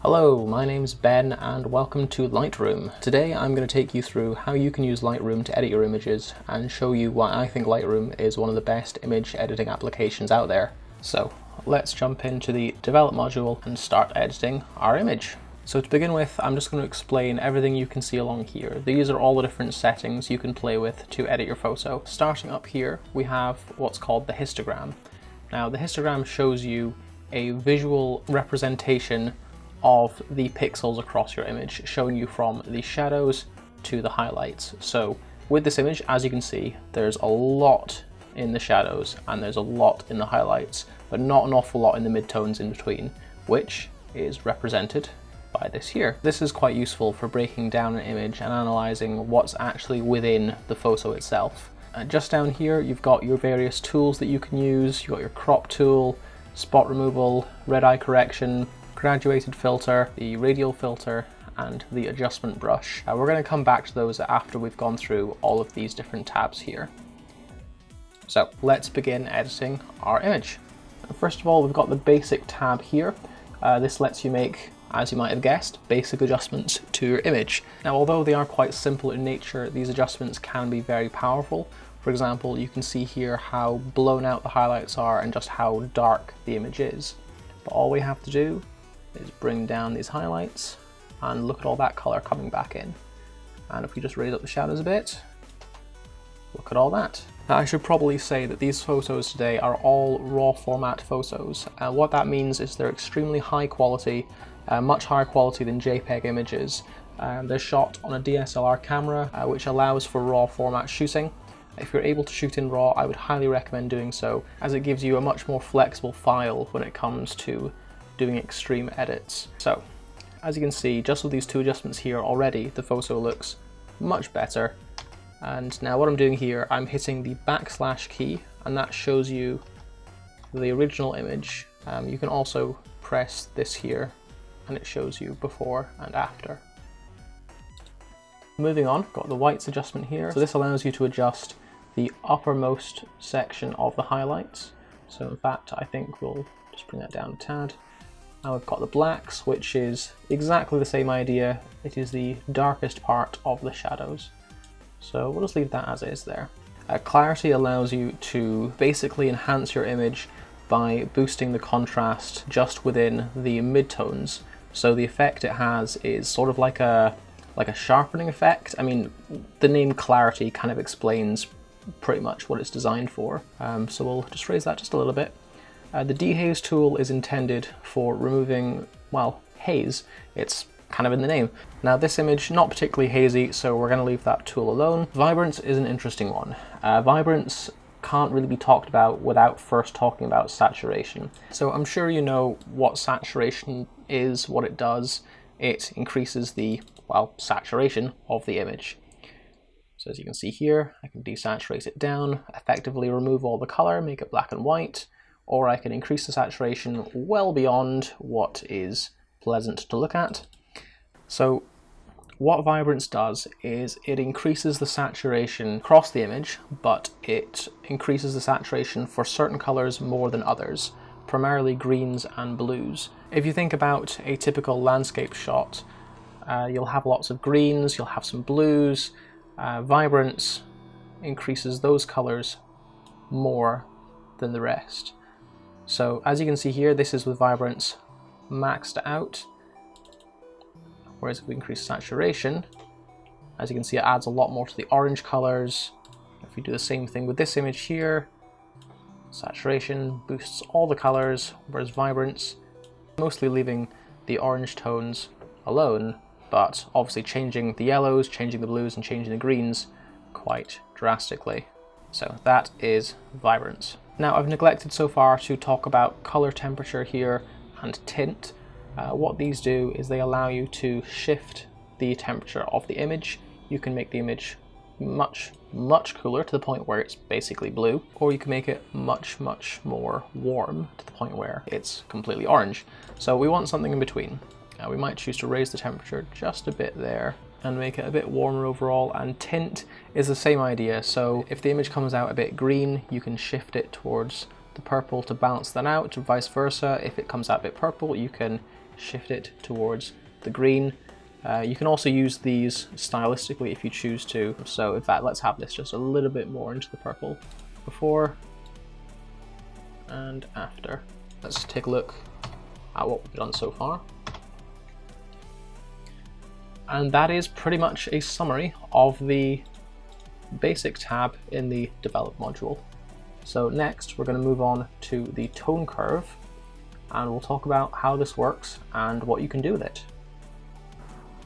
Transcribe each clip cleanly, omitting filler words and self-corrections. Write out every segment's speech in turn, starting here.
Hello, my name's Ben and welcome to Lightroom. Today I'm going to take you through how you can use Lightroom to edit your images and show you why I think Lightroom is one of the best image editing applications out there. So let's jump into the Develop module and start editing our image. So to begin with, I'm just going to explain everything you can see along here. These are all the different settings you can play with to edit your photo. Starting up here, we have what's called the histogram. Now the histogram shows you a visual representation of the pixels across your image, showing you from the shadows to the highlights. So with this image, as you can see, there's a lot in the shadows and there's a lot in the highlights, but not an awful lot in the midtones in between, which is represented by this here. This is quite useful for breaking down an image and analyzing what's actually within the photo itself. Just down here, you've got your various tools that you can use. You've got your crop tool, spot removal, red eye correction, graduated filter, the radial filter, and the adjustment brush. We're going to come back to those after we've gone through all of these different tabs here. So let's begin editing our image. First of all, we've got the basic tab here. This lets you make, as you might have guessed, basic adjustments to your image. Now, although they are quite simple in nature, these adjustments can be very powerful. For example, you can see here how blown out the highlights are and just how dark the image is. But all we have to do is bring down these highlights and look at all that color coming back in. And if we just raise up the shadows a bit, look at all that. Now I should probably say that these photos today are all raw format photos. What that means is they're extremely high quality, much higher quality than JPEG images. They're shot on a DSLR camera, which allows for raw format shooting. If you're able to shoot in RAW, I would highly recommend doing so, as it gives you a much more flexible file when it comes to doing extreme edits. So, as you can see, just with these two adjustments here already, the photo looks much better. And now what I'm doing here, I'm hitting the backslash key, and that shows you the original image. You can also press this here, and it shows you before and after. Moving on, got the whites adjustment here. So this allows you to adjust the uppermost section of the highlights. So in fact, I think we'll just bring that down a tad. Now we've got the blacks, which is exactly the same idea. It is the darkest part of the shadows. So we'll just leave that as is there. Clarity allows you to basically enhance your image by boosting the contrast just within the midtones. So the effect it has is sort of like a sharpening effect. I mean, the name clarity kind of explains pretty much what it's designed for. So we'll just raise that just a little bit. The dehaze tool is intended for removing, well, haze. It's kind of in the name. Now this image, not particularly hazy, so we're going to leave that tool alone. Vibrance is an interesting one. Vibrance can't really be talked about without first talking about saturation. So I'm sure you know what saturation is, what it does. It increases the, well, saturation of the image. So as you can see here, I can desaturate it down, effectively remove all the color, make it black and white, or I can increase the saturation well beyond what is pleasant to look at. So what Vibrance does is it increases the saturation across the image, but it increases the saturation for certain colors more than others, primarily greens and blues. If you think about a typical landscape shot, you'll have lots of greens, you'll have some blues. Vibrance increases those colors more than the rest. So as you can see here, this is with Vibrance maxed out. Whereas if we increase saturation, as you can see, it adds a lot more to the orange colors. If we do the same thing with this image here, saturation boosts all the colors, whereas Vibrance mostly leaving the orange tones alone, but obviously changing the yellows, changing the blues, and changing the greens quite drastically. So that is Vibrance. Now I've neglected so far to talk about color temperature here and tint. What these do is they allow you to shift the temperature of the image. You can make the image much cooler to the point where it's basically blue, or you can make it much more warm to the point where it's completely orange. So we want something in between. We might choose to raise the temperature just a bit there and make it a bit warmer overall, and tint is the same idea. So if the image comes out a bit green, you can shift it towards the purple to balance that out, vice versa. If it comes out a bit purple, you can shift it towards the green. You can also use these stylistically if you choose to. So in fact, let's have this just a little bit more into the purple. Before and after. Let's take a look at what we've done so far. And that is pretty much a summary of the basic tab in the develop module. So next we're going to move on to the tone curve, and we'll talk about how this works and what you can do with it.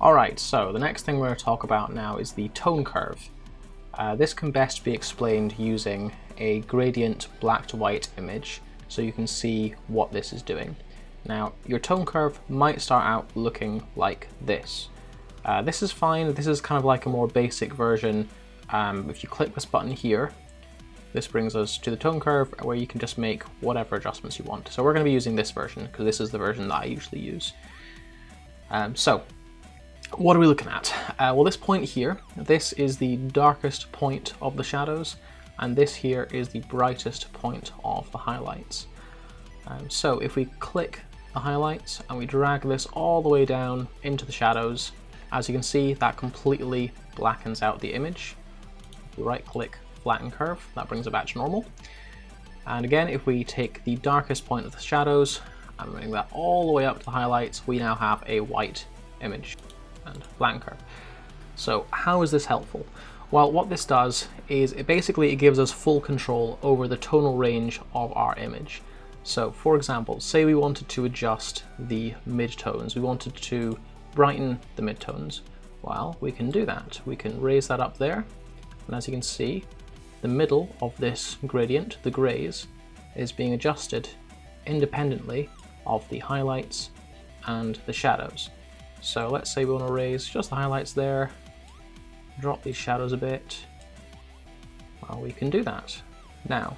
Alright, so the next thing we're going to talk about now is the tone curve. This can best be explained using a gradient black to white image so you can see what this is doing. Now, your tone curve might start out looking like this. This is fine. This is kind of like a more basic version. If you click this button here, this brings us to the tone curve where you can just make whatever adjustments you want. So we're going to be using this version because this is the version that I usually use. So what are we looking at? Well, this point here, this is the darkest point of the shadows, and this here is the brightest point of the highlights. So if we click the highlights and we drag this all the way down into the shadows, as you can see, that completely blackens out the image. If we right click flatten curve, that brings it back to normal. And again, if we take the darkest point of the shadows and bring that all the way up to the highlights, we now have a white image. And flatten curve. So how is this helpful? Well, what this does is it gives us full control over the tonal range of our image. So for example, say we wanted to adjust the midtones, we wanted to brighten the midtones. Well, we can do that. We can raise that up there, and as you can see, the middle of this gradient, the grays, is being adjusted independently of the highlights and the shadows. So let's say we want to raise just the highlights there, drop these shadows a bit. Well, we can do that. Now,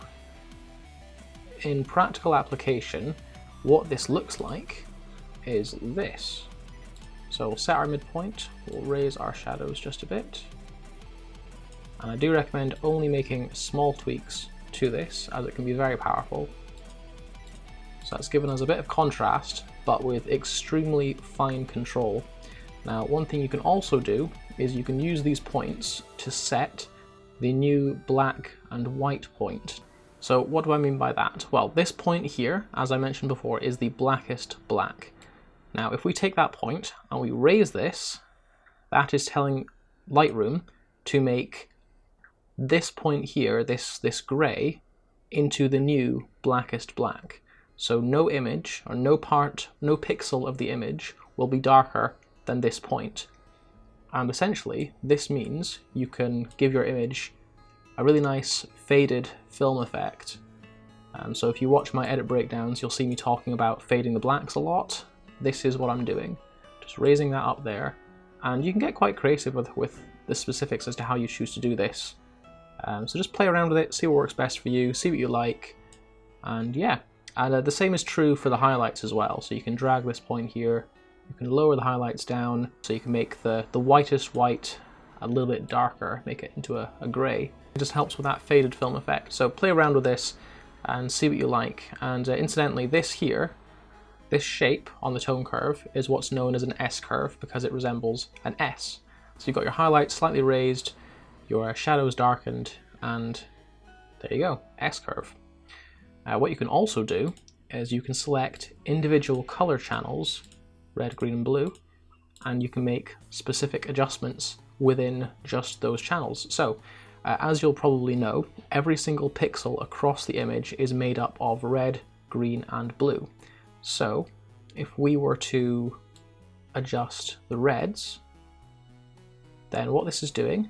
in practical application, what this looks like is this. So we'll set our midpoint, we'll raise our shadows just a bit. And I do recommend only making small tweaks to this, as it can be very powerful. So that's given us a bit of contrast, but with extremely fine control. Now, one thing you can also do is you can use these points to set the new black and white point. So what do I mean by that? Well, this point here, as I mentioned before, is the blackest black. Now, if we take that point and we raise this, that is telling Lightroom to make this point here, this gray, into the new blackest black. So no image, or no pixel of the image will be darker than this point. And essentially, this means you can give your image a really nice faded film effect. So if you watch my edit breakdowns, you'll see me talking about fading the blacks a lot. This is what I'm doing, just raising that up there. And you can get quite creative with the specifics as to how you choose to do this. So just play around with it, see what works best for you, see what you like, and yeah. And the same is true for the highlights as well. So you can drag this point here, you can lower the highlights down, so you can make the whitest white a little bit darker, make it into a grey. It just helps with that faded film effect. So play around with this and see what you like. And incidentally, this here, this shape on the tone curve is what's known as an S curve because it resembles an S. So you've got your highlights slightly raised, your shadows darkened, and there you go, S curve. What you can also do is you can select individual color channels, red, green, and blue, and you can make specific adjustments within just those channels. So, as you'll probably know, every single pixel across the image is made up of red, green, and blue. So, if we were to adjust the reds, then what this is doing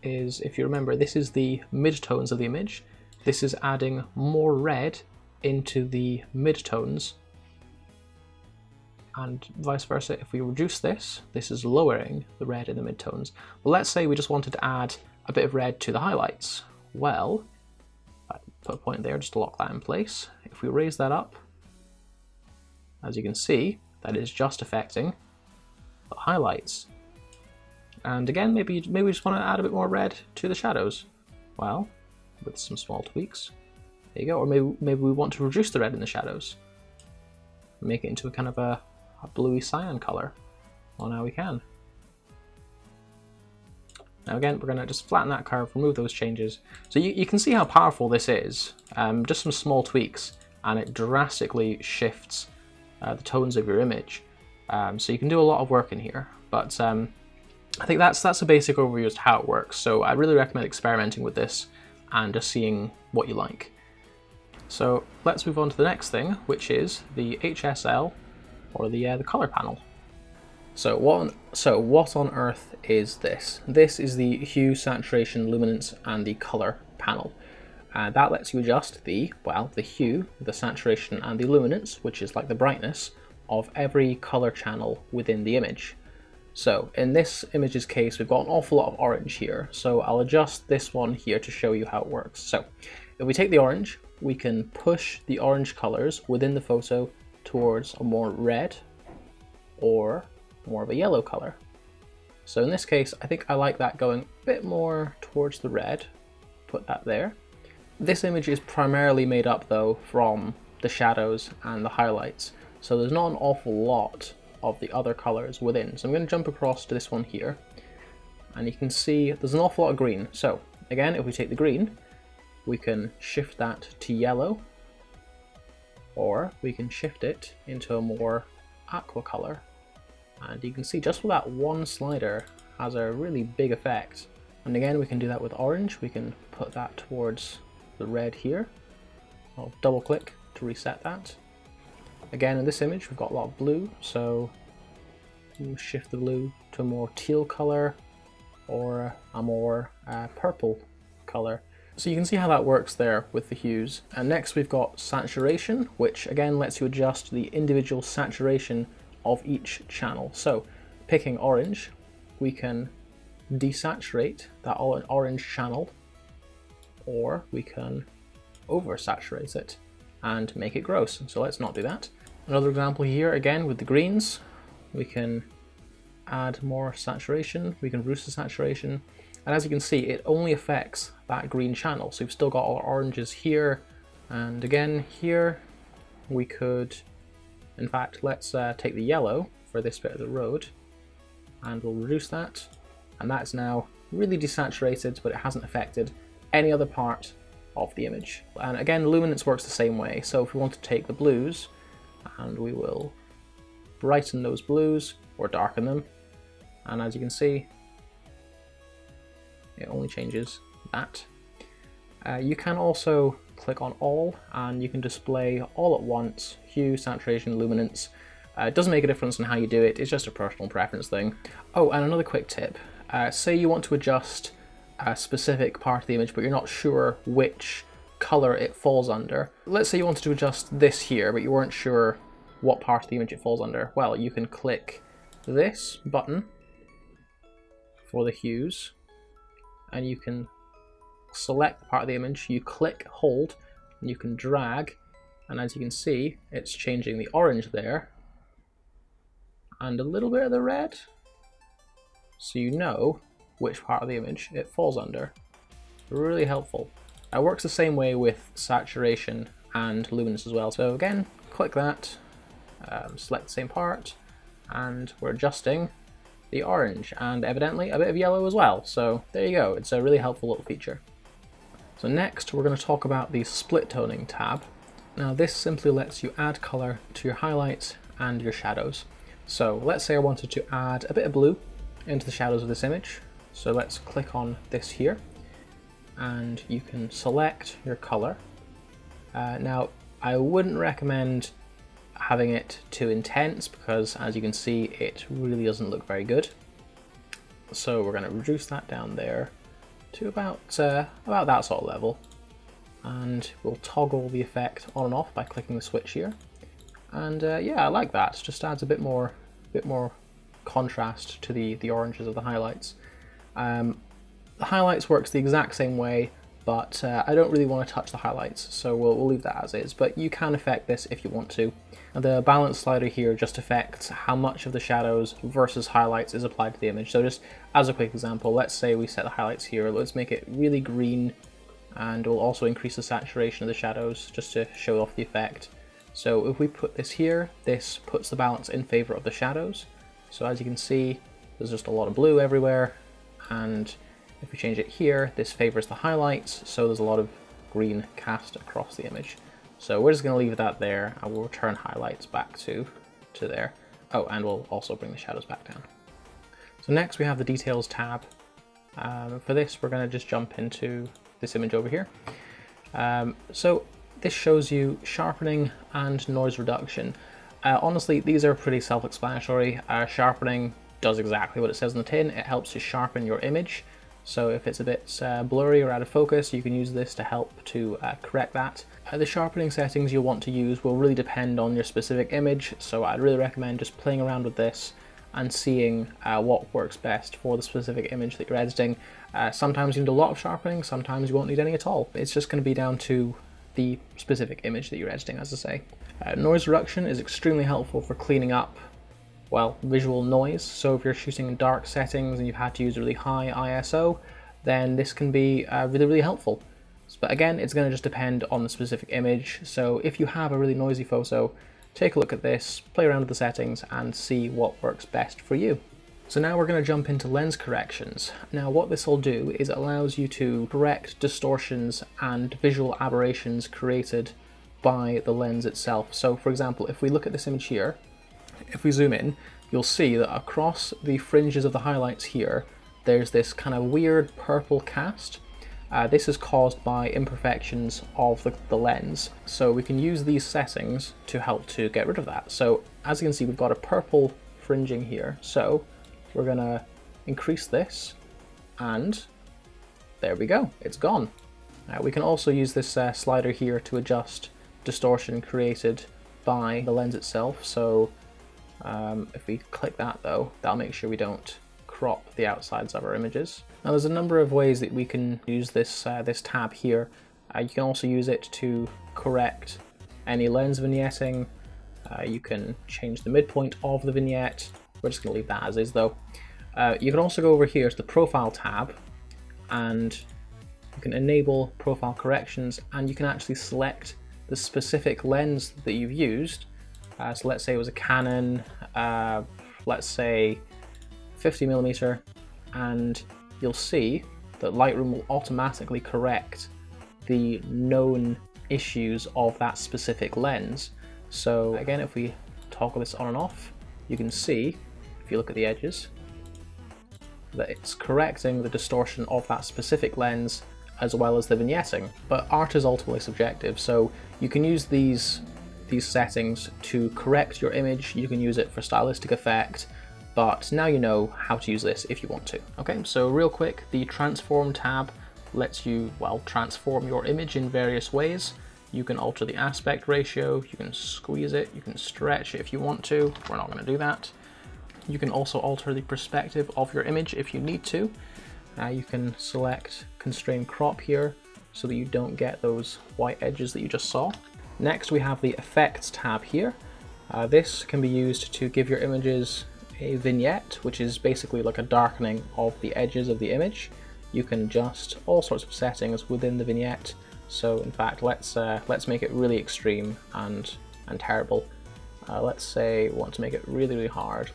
is, if you remember, this is the midtones of the image. This is adding more red into the midtones, and vice versa. If we reduce this, this is lowering the red in the midtones. Well, let's say we just wanted to add a bit of red to the highlights. Well, I put a point there just to lock that in place. If we raise that up, as you can see, that is just affecting the highlights. And again, maybe we just want to add a bit more red to the shadows. Well, with some small tweaks, There you go. Or maybe we want to reduce the red in the shadows, make it into a kind of a bluey cyan color. Well, now we can. Now again, we're going to just flatten that curve, remove those changes. So you can see how powerful this is. Just some small tweaks, and it drastically shifts the tones of your image. So you can do a lot of work in here. But I think that's a basic overview as to how it works. So I really recommend experimenting with this and just seeing what you like. So let's move on to the next thing, which is the HSL, or the color panel. So what on earth is this? This is the hue, saturation, luminance, and the color panel. That lets you adjust the hue, the saturation, and the luminance, which is like the brightness, of every color channel within the image. So in this image's case, we've got an awful lot of orange here. So I'll adjust this one here to show you how it works. So if we take the orange, we can push the orange colors within the photo towards a more red or more of a yellow color. So in this case, I think I like that going a bit more towards the red. Put that there. This image is primarily made up though from the shadows and the highlights. So there's not an awful lot of the other colors within. So I'm going to jump across to this one here, and you can see there's an awful lot of green. So again, if we take the green, we can shift that to yellow, or we can shift it into a more aqua color. And you can see just with that one slider has a really big effect. And again, we can do that with orange. We can put that towards the red here. I'll double click to reset that. Again, in this image, we've got a lot of blue, so we'll shift the blue to a more teal color or a more purple color. So you can see how that works there with the hues. And next we've got saturation, which again lets you adjust the individual saturation of each channel. So picking orange, we can desaturate that orange channel, or we can oversaturate it and make it gross. So let's not do that. Another example here, again with the greens, we can add more saturation, we can reduce the saturation, and as you can see, it only affects that green channel. So we've still got our oranges here, and again here we could, in fact, let's take the yellow for this bit of the road, and we'll reduce that, and that's now really desaturated, but it hasn't affected any other part of the image. And again, luminance works the same way. So if we want to take the blues, and we will brighten those blues or darken them, and as you can see, it only changes that. You can also click on all, and you can display all at once hue, saturation, luminance. It doesn't make a difference in how you do it, it's just a personal preference thing. Oh, and another quick tip. Say you want to adjust a specific part of the image, but you're not sure which color it falls under. Let's say you wanted to adjust this here, but you weren't sure what part of the image it falls under. Well, you can click this button for the hues, and you can select the part of the image, you click, hold, and you can drag, and as you can see, it's changing the orange there, and a little bit of the red, so you know which part of the image it falls under. Really helpful. It works the same way with saturation and luminance as well. So again, click that, select the same part, and we're adjusting the orange, and evidently a bit of yellow as well. So there you go, it's a really helpful little feature. So next we're going to talk about the split toning tab. Now this simply lets you add color to your highlights and your shadows. So let's say I wanted to add a bit of blue into the shadows of this image. So let's click on this here, and you can select your color. Now I wouldn't recommend having it too intense, because as you can see, it really doesn't look very good. So we're going to reduce that down there to about that sort of level, and we'll toggle the effect on and off by clicking the switch here. And yeah, I like that. It just adds a bit more contrast to the oranges of the highlights. The highlights works the exact same way, but I don't really want to touch the highlights, so we'll leave that as is, but you can affect this if you want to. And the balance slider here just affects how much of the shadows versus highlights is applied to the image. So just as a quick example, let's say we set the highlights here, let's make it really green and we'll also increase the saturation of the shadows just to show off the effect. So if we put this here, this puts the balance in favor of the shadows. So as you can see, there's just a lot of blue everywhere, and if we change it here, this favors the highlights, so there's a lot of green cast across the image. So we're just going to leave that there, and we'll return highlights back to there. Oh, and we'll also bring the shadows back down. So next we have the Details tab. For this, we're going to just jump into this image over here. So this shows you sharpening and noise reduction. Honestly, these are pretty self-explanatory. Sharpening does exactly what it says on the tin. It helps to sharpen your image. So if it's a bit blurry or out of focus, you can use this to help to correct that. The sharpening settings you'll want to use will really depend on your specific image, so I'd really recommend just playing around with this and seeing what works best for the specific image that you're editing. Sometimes you need a lot of sharpening, sometimes you won't need any at all. It's just going to be down to the specific image that you're editing, as I say. Noise reduction is extremely helpful for cleaning up, well, visual noise. So if you're shooting in dark settings and you've had to use really high ISO, then this can be really helpful. But again, it's going to just depend on the specific image. So if you have a really noisy photo, take a look at this, play around with the settings, and see what works best for you. So now we're going to jump into lens corrections. Now what this will do is it allows you to correct distortions and visual aberrations created by the lens itself. So for example, if we look at this image here, if we zoom in, you'll see that across the fringes of the highlights here, there's this kind of weird purple cast. This is caused by imperfections of the lens. So we can use these settings to help to get rid of that. So as you can see, we've got a purple fringing here. So we're gonna increase this, and there we go, it's gone. We can also use this slider here to adjust distortion created by the lens itself. So if we click that though, that'll make sure we don't crop the outsides of our images. Now there's a number of ways that we can use this this tab here. You can also use it to correct any lens vignetting. You can change the midpoint of the vignette. We're just going to leave that as is though. You can also go over here to the Profile tab, and you can enable profile corrections, and you can actually select the specific lens that you've used. So let's say it was a Canon, let's say 50mm, and you'll see that Lightroom will automatically correct the known issues of that specific lens. So again, if we toggle this on and off, you can see, if you look at the edges, that it's correcting the distortion of that specific lens as well as the vignetting. But art is ultimately subjective, so you can use these settings to correct your image. You can use it for stylistic effect, but now you know how to use this if you want to. Okay, so real quick, the Transform tab lets you, well, transform your image in various ways. You can alter the aspect ratio, you can squeeze it, you can stretch it if you want to. We're not going to do that. You can also alter the perspective of your image if you need to. You can select Constrain Crop here so that you don't get those white edges that you just saw. Next we have the Effects tab here. This can be used to give your images a vignette, which is basically like a darkening of the edges of the image. You can adjust all sorts of settings within the vignette. So in fact, let's make it really extreme and terrible. Let's say we want to make it really hard.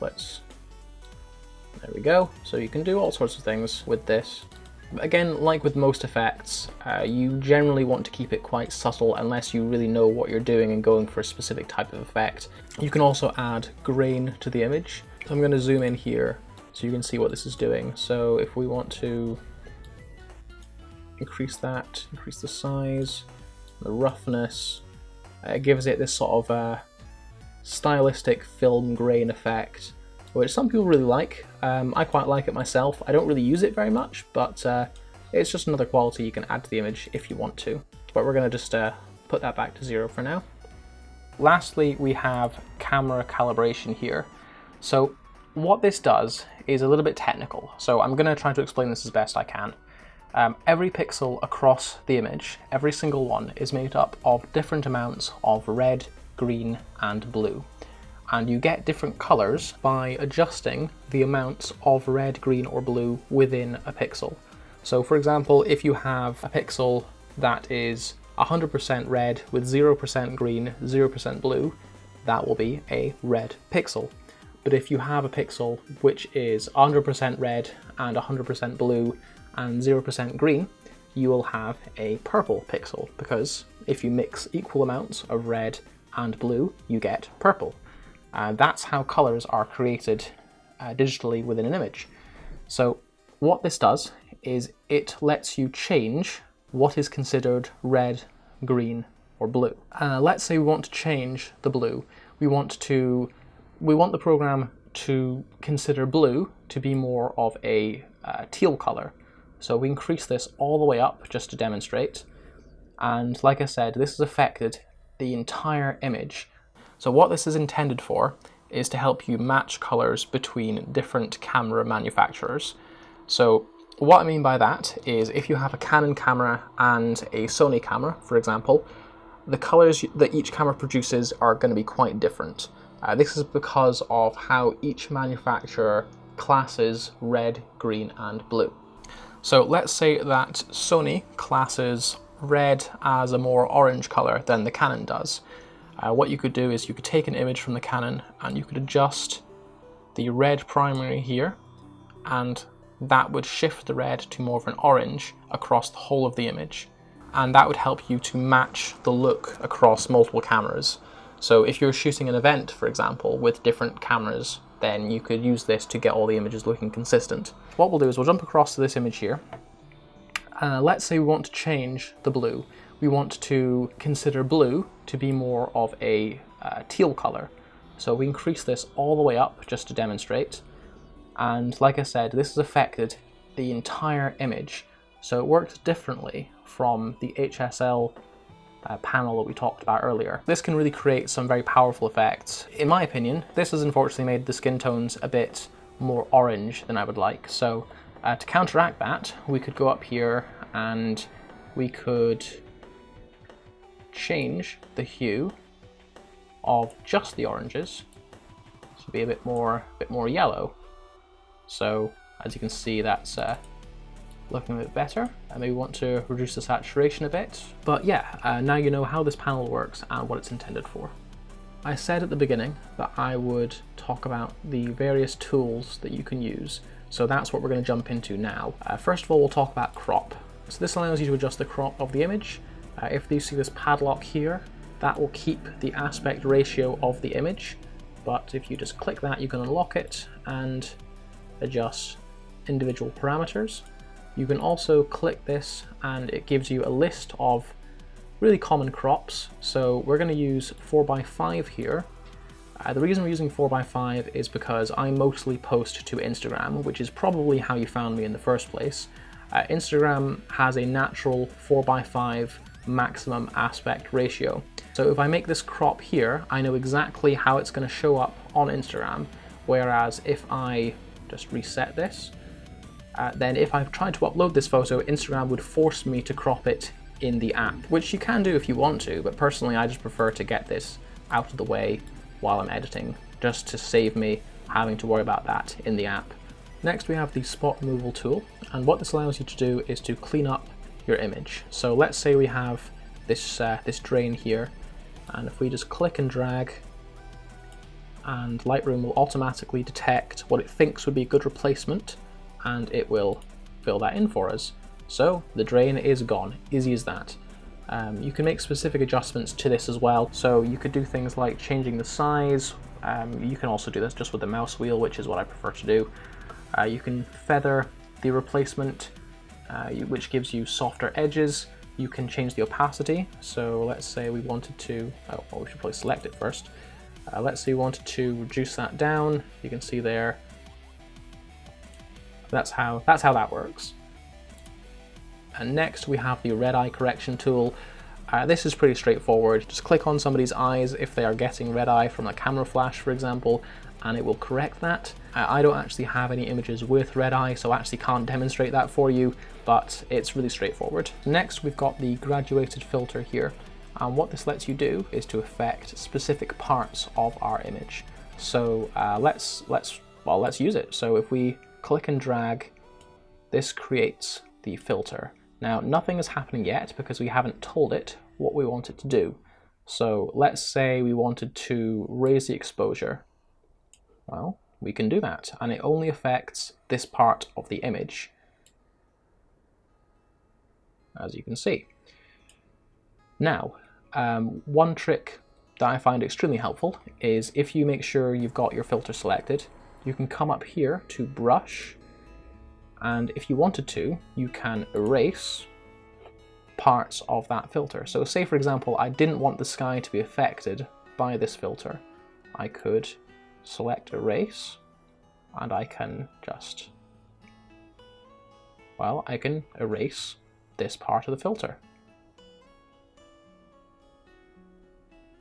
There we go. So you can do all sorts of things with this. But again, like with most effects, you generally want to keep it quite subtle unless you really know what you're doing and going for a specific type of effect. You can also add grain to the image. So I'm going to zoom in here so you can see what this is doing. So if we want to increase that, increase the size, the roughness, it gives it this sort of stylistic film grain effect, which some people really like. I quite like it myself. I don't really use it very much, but it's just another quality you can add to the image if you want to. But we're going to just put that back to 0 for now. Lastly, we have camera calibration here. So what this does is a little bit technical, so I'm going to try to explain this as best I can. Every pixel across the image, every single one, is made up of different amounts of red, green, and blue. And you get different colors by adjusting the amounts of red, green, or blue within a pixel. So for example, if you have a pixel that is 100% red with 0% green, 0% blue, that will be a red pixel. But if you have a pixel which is 100% red and 100% blue and 0% green, you will have a purple pixel, because if you mix equal amounts of red and blue, you get purple. That's how colors are created digitally within an image. So what this does is it lets you change what is considered red, green, or blue. Let's say we want to change the blue. We want the program to consider blue to be more of a teal color. So we increase this all the way up just to demonstrate. And like I said, this has affected the entire image. So what this is intended for is to help you match colors between different camera manufacturers. So what I mean by that is if you have a Canon camera and a Sony camera, for example, the colors that each camera produces are going to be quite different. This is because of how each manufacturer classes red, green, and blue. So let's say that Sony classes red as a more orange color than the Canon does. What you could do is you could take an image from the Canon and you could adjust the red primary here, and that would shift the red to more of an orange across the whole of the image. And that would help you to match the look across multiple cameras. So if you're shooting an event, for example, with different cameras, then you could use this to get all the images looking consistent. What we'll do is we'll jump across to this image here. Let's say we want to change the blue. We want to consider blue to be more of a teal color. So we increase this all the way up just to demonstrate. And like I said, this has affected the entire image. So it works differently from the HSL panel that we talked about earlier. This can really create some very powerful effects. In my opinion, this has unfortunately made the skin tones a bit more orange than I would like. So to counteract that, we could go up here and we could change the hue of just the oranges to be a bit more yellow. So as you can see, that's looking a bit better. I maybe want to reduce the saturation a bit. But yeah, now you know how this panel works and what it's intended for. I said at the beginning that I would talk about the various tools that you can use. So that's what we're going to jump into now. First of all, we'll talk about crop. So this allows you to adjust the crop of the image. If you see this padlock here, that will keep the aspect ratio of the image. But if you just click that, you can unlock it and adjust individual parameters. You can also click this and it gives you a list of really common crops. So we're going to use 4:5 here. The reason we're using 4:5 is because I mostly post to Instagram, which is probably how you found me in the first place. Instagram has a natural 4:5 maximum aspect ratio. So if I make this crop here, I know exactly how it's going to show up on Instagram. Whereas if I just reset this, then if I've tried to upload this photo, Instagram would force me to crop it in the app, which you can do if you want to, but personally I just prefer to get this out of the way while I'm editing, just to save me having to worry about that in the app. Next we have the spot removal tool, and what this allows you to do is to clean up your image. So let's say we have this drain here, and if we just click and drag, and Lightroom will automatically detect what it thinks would be a good replacement, and it will fill that in for us. So the drain is gone, easy as that. You can make specific adjustments to this as well. So you could do things like changing the size. You can also do this just with the mouse wheel, which is what I prefer to do. You can feather the replacement, which gives you softer edges. You can change the opacity. So let's say we wanted to, well, we should probably select it first. Let's say we wanted to reduce that down. You can see there. That's how that works. And next we have the red eye correction tool. This is pretty straightforward. Just click on somebody's eyes if they are getting red eye from a camera flash, for example, and it will correct that. I don't actually have any images with red eye, so I actually can't demonstrate that for you, but it's really straightforward. Next we've got the graduated filter here, and what this lets you do is to affect specific parts of our image. So let's use it. So if we click and drag, this creates the filter. Now, nothing is happening yet because we haven't told it what we want it to do. So let's say we wanted to raise the exposure. Well, we can do that, and it only affects this part of the image, as you can see. Now, one trick that I find extremely helpful is if you make sure you've got your filter selected, you can come up here to Brush, and if you wanted to, you can erase parts of that filter. So say, for example, I didn't want the sky to be affected by this filter. I could select Erase, and I can just, well, I can erase this part of the filter.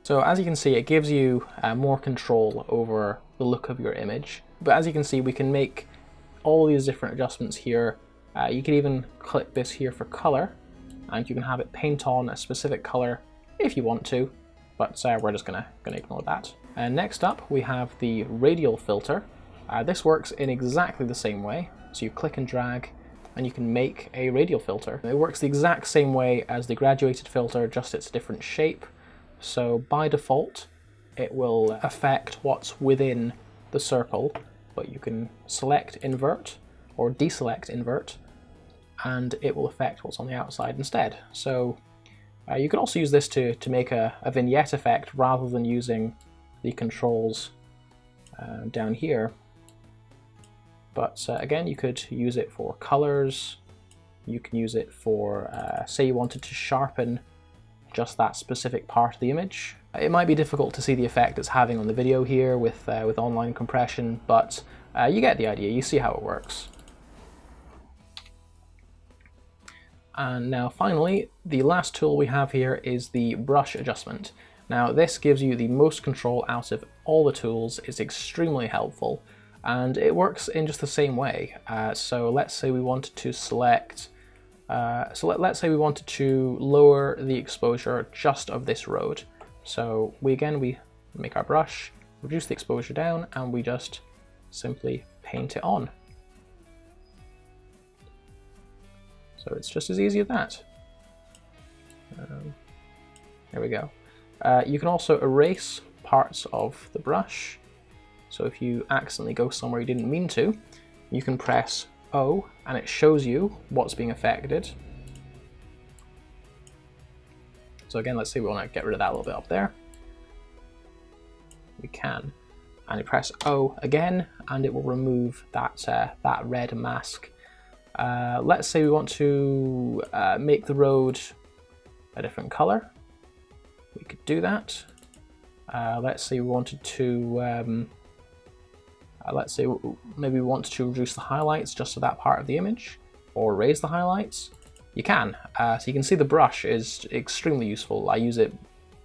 So as you can see, it gives you more control over the look of your image. But as you can see, we can make all these different adjustments here. You can even click this here for color, and you can have it paint on a specific color if you want to, but we're just gonna ignore that. And next up, we have the radial filter. This works in exactly the same way. So you click and drag, and you can make a radial filter. It works the exact same way as the graduated filter, just it's a different shape. So by default, it will affect what's within the circle, but you can select invert or deselect invert, and it will affect what's on the outside instead. So you can also use this to make a vignette effect rather than using the controls down here. But again, you could use it for colors. You can use it for, say you wanted to sharpen just that specific part of the image. It might be difficult to see the effect it's having on the video here with online compression, but you get the idea, you see how it works. And now finally, the last tool we have here is the brush adjustment. Now this gives you the most control out of all the tools, it's extremely helpful, and it works in just the same way. So let's say we wanted to select, let's say we wanted to lower the exposure just of this road. So we make our brush, reduce the exposure down, and we just simply paint it on. So it's just as easy as that. There we go. You can also erase parts of the brush. So if you accidentally go somewhere you didn't mean to, you can press O and it shows you what's being affected. So again, let's say we want to get rid of that a little bit up there. We can. And you press O again and it will remove that, that red mask. Let's say we want to make the road a different color. We could do that. Let's say we wanted to, let's say maybe we want to reduce the highlights just to that part of the image, or raise the highlights. You can. So you can see the brush is extremely useful. I use it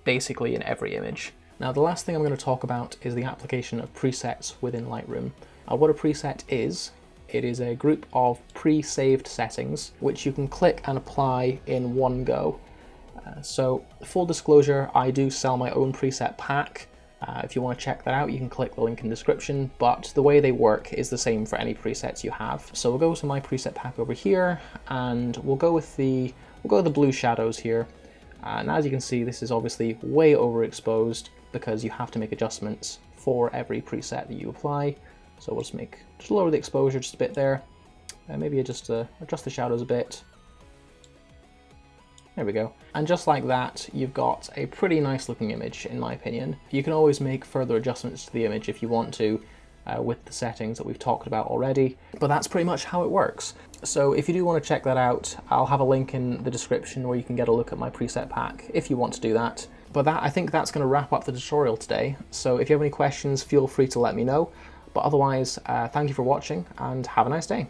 basically in every image. Now the last thing I'm going to talk about is the application of presets within Lightroom. What a preset is, it is a group of pre-saved settings which you can click and apply in one go. So full disclosure, I do sell my own preset pack. If you want to check that out, you can click the link in the description, but the way they work is the same for any presets you have. So we'll go to my preset pack over here, and we'll go with the blue shadows here. And as you can see, this is obviously way overexposed because you have to make adjustments for every preset that you apply. So we'll just lower the exposure just a bit there, and maybe adjust the shadows a bit. There we go. And just like that, you've got a pretty nice looking image, in my opinion. You can always make further adjustments to the image if you want to, with the settings that we've talked about already. But that's pretty much how it works. So if you do want to check that out, I'll have a link in the description where you can get a look at my preset pack if you want to do that. But I think that's going to wrap up the tutorial today. So if you have any questions, feel free to let me know. But otherwise, thank you for watching and have a nice day.